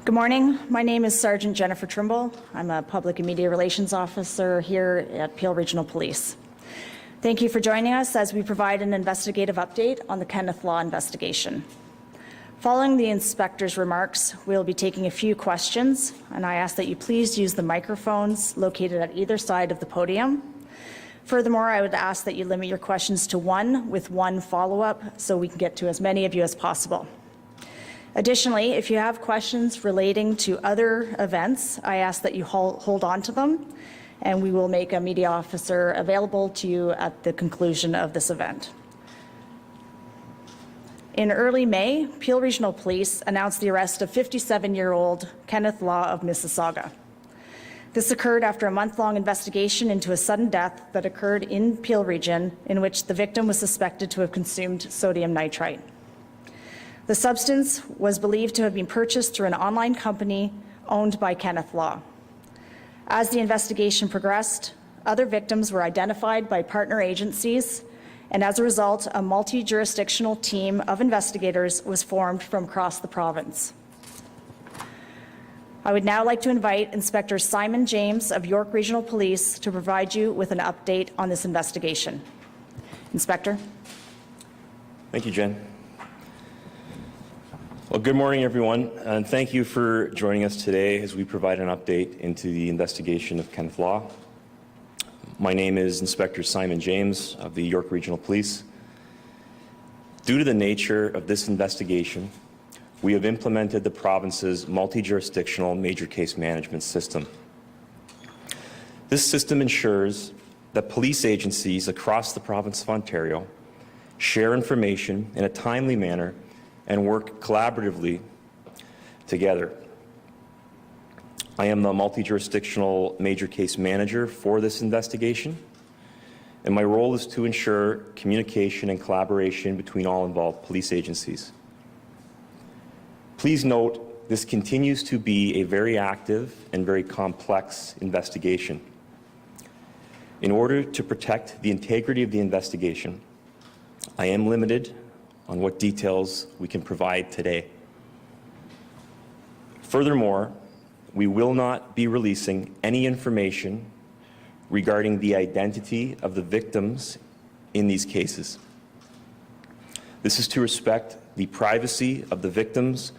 Good morning. My name is Sergeant Jennifer Trimble. I'm a Public and Media Relations Officer here at Peel Regional Police. Thank you for joining us as we provide an investigative update on the Kenneth Law investigation. Following the inspector's remarks, we'll be taking a few questions, and I ask that you please use the microphones located at either side of the podium. Furthermore, I would ask that you limit your questions to one with one follow-up so we can get to as many of you as possible. Additionally, if you have questions relating to other events, I ask that you hold on to them, and we will make a media officer available to you at the conclusion of this event. In early May, Peel Regional Police announced the arrest of 57-year-old Kenneth Law of Mississauga. This occurred after a month-long investigation into a sudden death that occurred in Peel Region, in which the victim was suspected to have consumed sodium nitrite. The substance was believed to have been purchased through an online company owned by Kenneth Law. As the investigation progressed, other victims were identified by partner agencies, and as a result, a multi-jurisdictional team of investigators was formed from across the province. I would now like to invite Inspector Simon James of York Regional Police to provide you with an update on this investigation. Inspector. Thank you, Jen. Well, good morning, everyone, and thank you for joining us today as we provide an update into the investigation of Kenneth Law. My name is Inspector Simon James of the York Regional Police. Due to the nature of this investigation, we have implemented the province's multi-jurisdictional major case management system. This system ensures that police agencies across the province of Ontario share information in a timely manner and work collaboratively together. I am the multi-jurisdictional major case manager for this investigation, and my role is to ensure communication and collaboration between all involved police agencies. Please note, this continues to be a very active and very complex investigation. In order to protect the integrity of the investigation, I am limited on what details we can provide today. Furthermore, we will not be releasing any information regarding the identity of the victims in these cases. This is to respect the privacy of the victims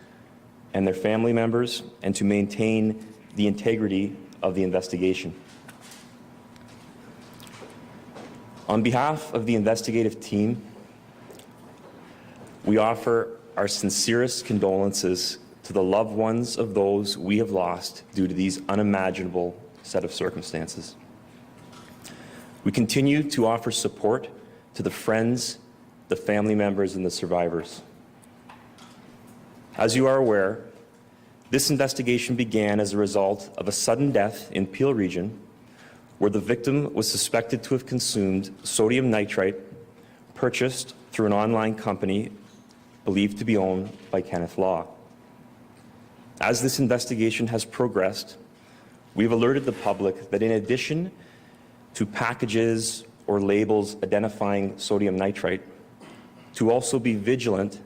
and their family members and to maintain the integrity of the investigation. On behalf of the investigative team, we offer our sincerest condolences to the loved ones of those we have lost due to these unimaginable set of circumstances. We continue to offer support to the friends, the family members, and the survivors. As you are aware, this investigation began as a result of a sudden death in Peel Region, where the victim was suspected to have consumed sodium nitrite purchased through an online company believed to be owned by Kenneth Law. As this investigation has progressed, we've alerted the public that in addition to packages or labels identifying sodium nitrite, to also be vigilant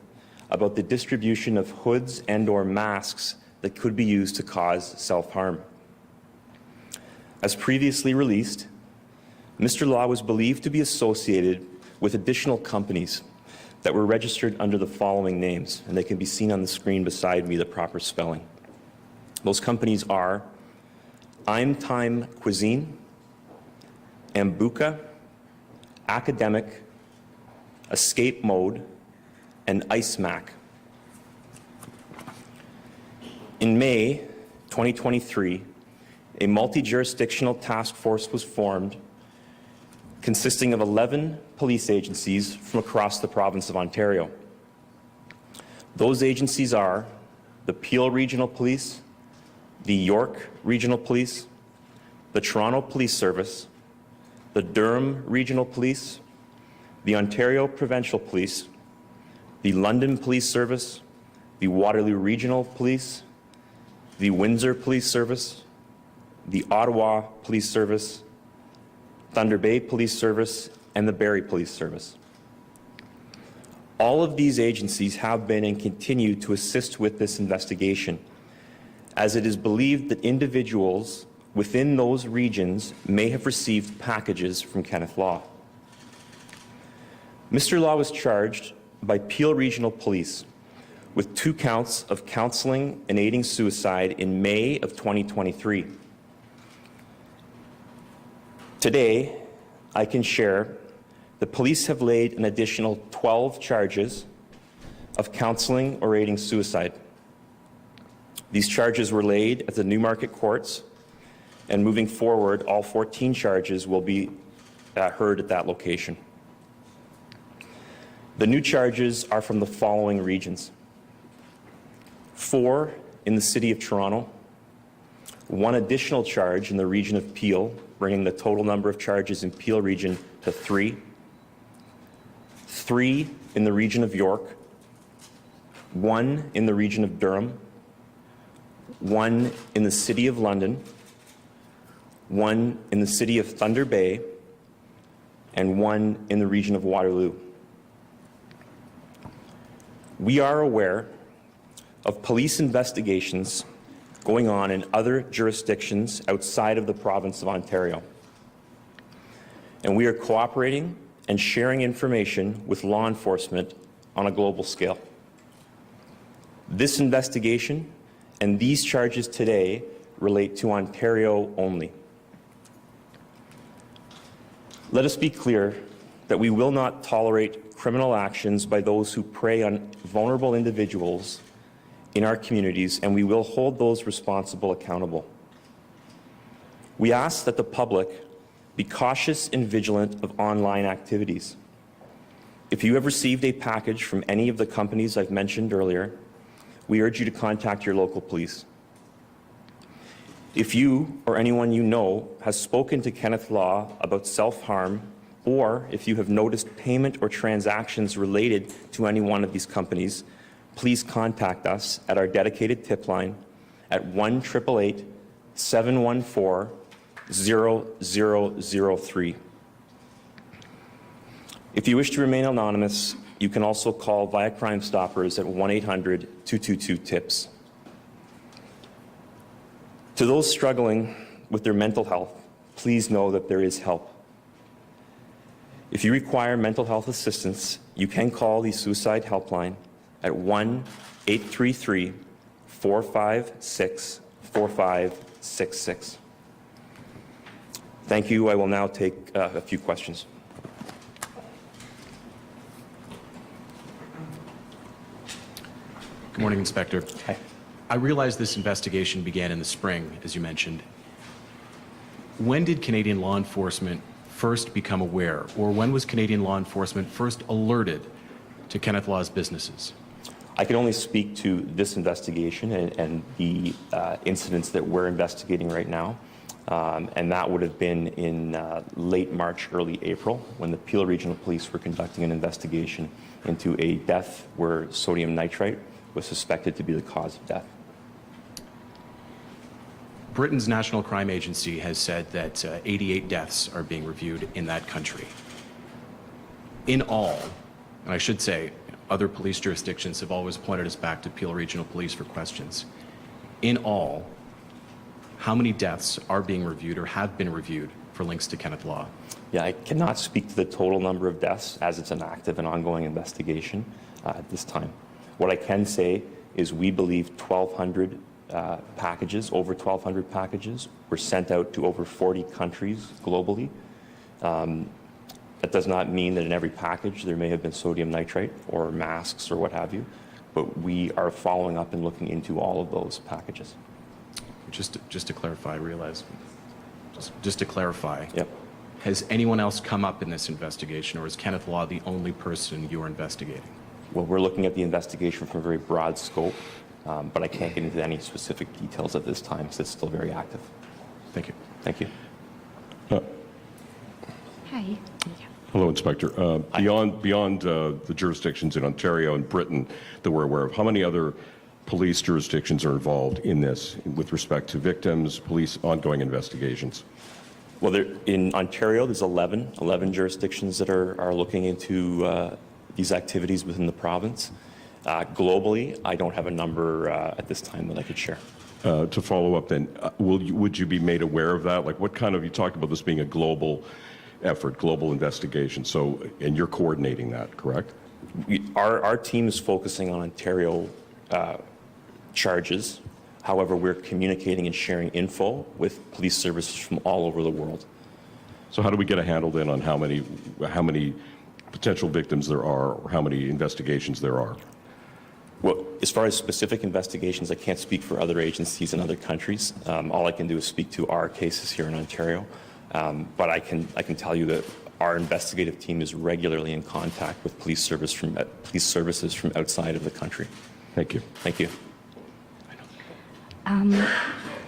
about the distribution of hoods and/or masks that could be used to cause self-harm. As previously released, Mr. Law was believed to be associated with additional companies that were registered under the following names, and they can be seen on the screen beside me, the proper spelling. Those companies are I'm Time Cuisine, Ambuca, Academic, Escape Mode, and Ice Mac. In May 2023, a multi-jurisdictional task force was formed consisting of 11 police agencies from across the province of Ontario. Those agencies are the Peel Regional Police, the York Regional Police, the Toronto Police Service, the Durham Regional Police, the Ontario Provincial Police, the London Police Service, the Waterloo Regional Police, the Windsor Police Service, the Ottawa Police Service, Thunder Bay Police Service, and the Barrie Police Service. All of these agencies have been and continue to assist with this investigation, as it is believed that individuals within those regions may have received packages from Kenneth Law. Mr. Law was charged by Peel Regional Police with 2 counts of counseling and aiding suicide in May of 2023. Today, I can share the police have laid an additional 12 charges of counseling or aiding suicide. These charges were laid at the Newmarket courts, and moving forward, all 14 charges will be heard at that location. The new charges are from the following regions: 4 in the City of Toronto, 1 additional charge in the region of Peel, bringing the total number of charges in Peel region to 3, 3 in the region of York, 1 in the region of Durham, 1 in the City of London, 1 in the City of Thunder Bay, and 1 in the region of Waterloo. We are aware of police investigations going on in other jurisdictions outside of the province of Ontario, and we are cooperating and sharing information with law enforcement on a global scale. This investigation and these charges today relate to Ontario only. Let us be clear that we will not tolerate criminal actions by those who prey on vulnerable individuals in our communities, and we will hold those responsible accountable. We ask that the public be cautious and vigilant of online activities. If you have received a package from any of the companies I've mentioned earlier, we urge you to contact your local police. If you or anyone you know has spoken to Kenneth Law about self-harm, or if you have noticed payment or transactions related to any one of these companies, please contact us at our dedicated tip line at 1-888-714-0003. If you wish to remain anonymous, you can also call via Crime Stoppers at 1-800-222-TIPS. To those struggling with their mental health, please know that there is help. If you require mental health assistance, you can call the Suicide Helpline at 1-833-456-4566. Thank you. I will now take a few questions. Good morning, Inspector. Hi. I realize this investigation began in the spring, as you mentioned. When did Canadian law enforcement first become aware, or when was Canadian law enforcement first alerted to Kenneth Law's businesses? I can only speak to this investigation and the incidents that we're investigating right now. And that would have been in late March, early April, when the Peel Regional Police were conducting an investigation into a death where sodium nitrite was suspected to be the cause of death. Britain's National Crime Agency has said that 88 deaths are being reviewed in that country. In all, and I should say, other police jurisdictions have always pointed us back to Peel Regional Police for questions. In all, how many deaths are being reviewed or have been reviewed for links to Kenneth Law? Yeah, I cannot speak to the total number of deaths as it's an active and ongoing investigation at this time. What I can say is we believe 1,200 packages, over 1,200 packages, were sent out to over 40 countries globally. That does not mean that in every package there may have been sodium nitrite or masks or what have you, but we are following up and looking into all of those packages. Just to clarify, I realize, just to clarify, Yep. has anyone else come up in this investigation, or is Kenneth Law the only person you are investigating? Well, we're looking at the investigation from a very broad scope, but I can't get into any specific details at this time because it's still very active. Thank you. Thank you. Hi. Hello, Inspector. Beyond the jurisdictions in Ontario and Britain that we're aware of, how many other police jurisdictions are involved in this with respect to victims, police ongoing investigations? Well, in Ontario, there's 11 jurisdictions that are looking into these activities within the province. Globally, I don't have a number at this time that I could share. To follow up then, would you be made aware of that? Like what kind of, you talked about this being a global effort, global investigation, so, and you're coordinating that, correct? Our team is focusing on Ontario charges. However, we're communicating and sharing info with police services from all over the world. So how do we get a handle then on how many potential victims there are, or how many investigations there are? Well, as far as specific investigations, I can't speak for other agencies in other countries. All I can do is speak to our cases here in Ontario. But I can tell you that our investigative team is regularly in contact with police services from outside of the country. Thank you. Thank you.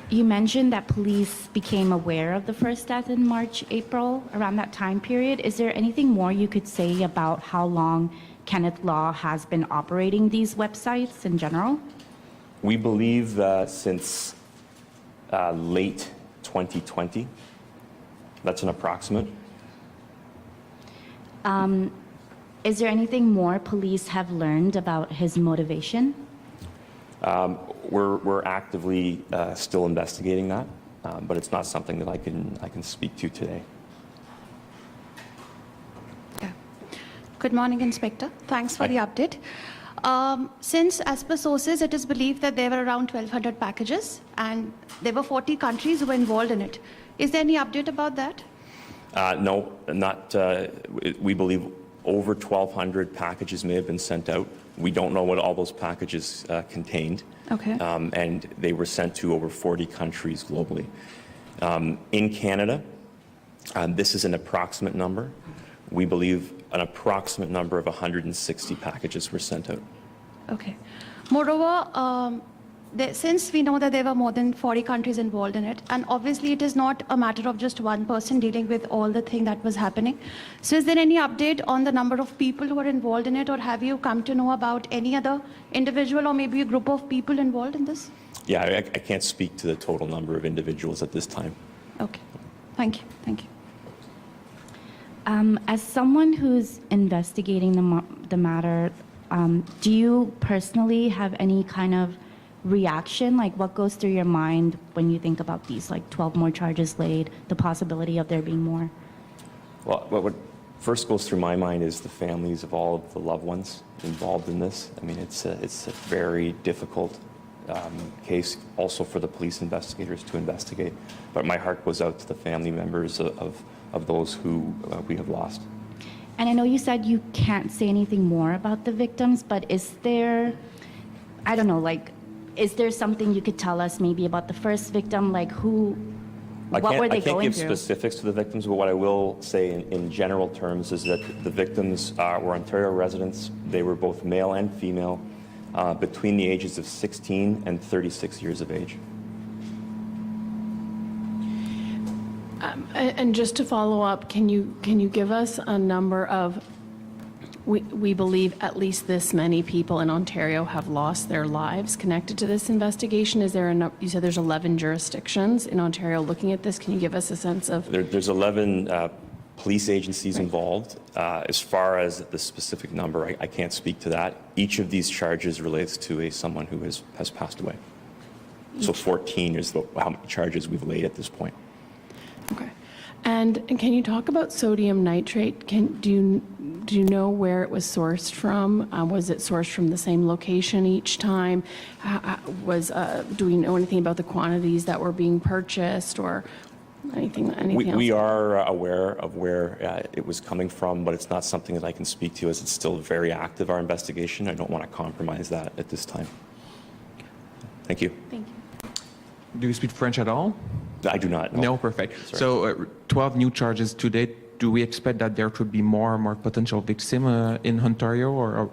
You mentioned that police became aware of the first death in March, April, around that time period. Is there anything more you could say about how long Kenneth Law has been operating these websites in general? We believe since late 2020. That's an approximate. Is there anything more police have learned about his motivation? We're actively still investigating that, but it's not something that I can speak to today. Good morning, Inspector. Thanks for the update. Since, as per sources, it is believed that there were around 1,200 packages and there were 40 countries who were involved in it. Is there any update about that? No, not. We believe over 1,200 packages may have been sent out. We don't know what all those packages contained. Okay. And they were sent to over 40 countries globally. In Canada, this is an approximate number. We believe an approximate number of 160 packages were sent out. Okay. Moreover, since we know that there were more than 40 countries involved in it, and obviously it is not a matter of just one person dealing with all the thing that was happening. So is there any update on the number of people who are involved in it, or have you come to know about any other individual or maybe a group of people involved in this? Yeah, I can't speak to the total number of individuals at this time. Okay. Thank you. Thank you. As someone who's investigating the matter, do you personally have any kind of reaction? Like what goes through your mind when you think about these, like 12 more charges laid, the possibility of there being more? Well, what first goes through my mind is the families of all of the loved ones involved in this. I mean, it's a very difficult case also for the police investigators to investigate. But my heart goes out to the family members of those who we have lost. And I know you said you can't say anything more about the victims, but is there, I don't know, like, is there something you could tell us maybe about the first victim, like what were they going through? I can't give specifics to the victims, but what I will say in general terms is that the victims were Ontario residents. They were both male and female, between the ages of 16 and 36 years of age. And just to follow up, can you give us a number of, we believe at least this many people in Ontario have lost their lives connected to this investigation. Is there you said there's 11 jurisdictions in Ontario looking at this. Can you give us a sense of? There's 11 police agencies involved. As far as the specific number, I can't speak to that. Each of these charges relates to someone who has passed away. So 14 is how many charges we've laid at this point. Okay. And can you talk about sodium nitrate? Do you know where it was sourced from? Was it sourced from the same location each time? Do we know anything about the quantities that were being purchased or anything else? We are aware of where it was coming from, but it's not something that I can speak to as it's still very active, our investigation. I don't want to compromise that at this time. Thank you. Thank you. Do you speak French at all? I do not. No, perfect. Sorry. So 12 new charges to date. Do we expect that there could be more potential victims in Ontario? Or?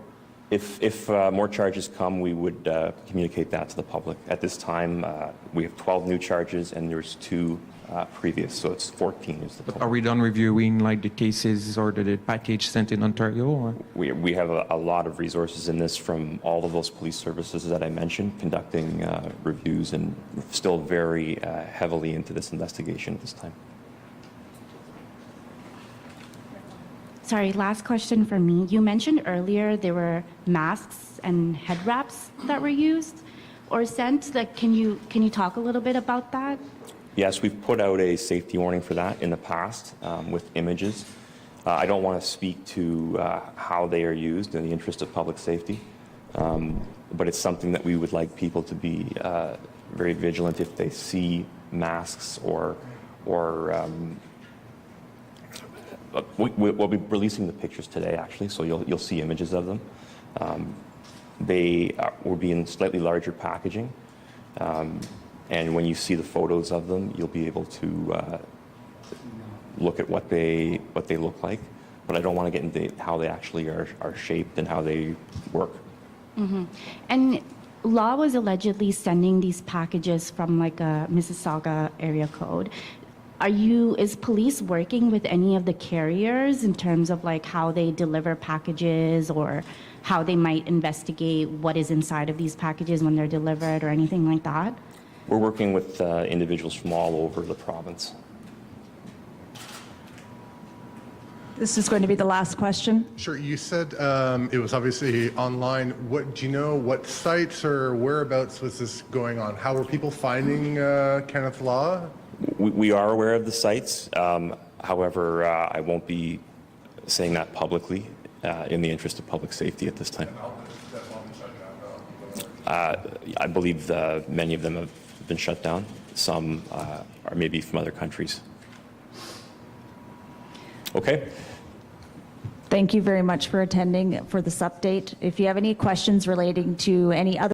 If more charges come, we would communicate that to the public. At this time, we have 12 new charges and there's 2 previous, so it's 14 is the total. Are we done reviewing like the cases or the package sent in Ontario? Or? We have a lot of resources in this from all of those police services that I mentioned, conducting reviews, and still very heavily into this investigation at this time. Sorry, last question for me. You mentioned earlier there were masks and head wraps that were used or sent. Like, can you talk a little bit about that? Yes, we've put out a safety warning for that in the past with images. I don't want to speak to how they are used in the interest of public safety, but it's something that we would like people to be very vigilant if they see masks or we'll be releasing the pictures today, actually, so you'll see images of them. They will be in slightly larger packaging, and when you see the photos of them, you'll be able to look at what they look like. But I don't want to get into how they actually are shaped and how they work. Mm-hmm. And Law was allegedly sending these packages from like a Mississauga area code. Is police working with any of the carriers in terms of like how they deliver packages or how they might investigate what is inside of these packages when they're delivered or anything like that? We're working with individuals from all over the province. This is going to be the last question. Sure. You said it was obviously online. Do you know what sites or whereabouts was this going on? How were people finding Kenneth Law? We are aware of the sites. However, I won't be saying that publicly in the interest of public safety at this time. I believe many of them have been shut down. Some are maybe from other countries. Okay. Thank you very much for attending for this update. If you have any questions relating to any other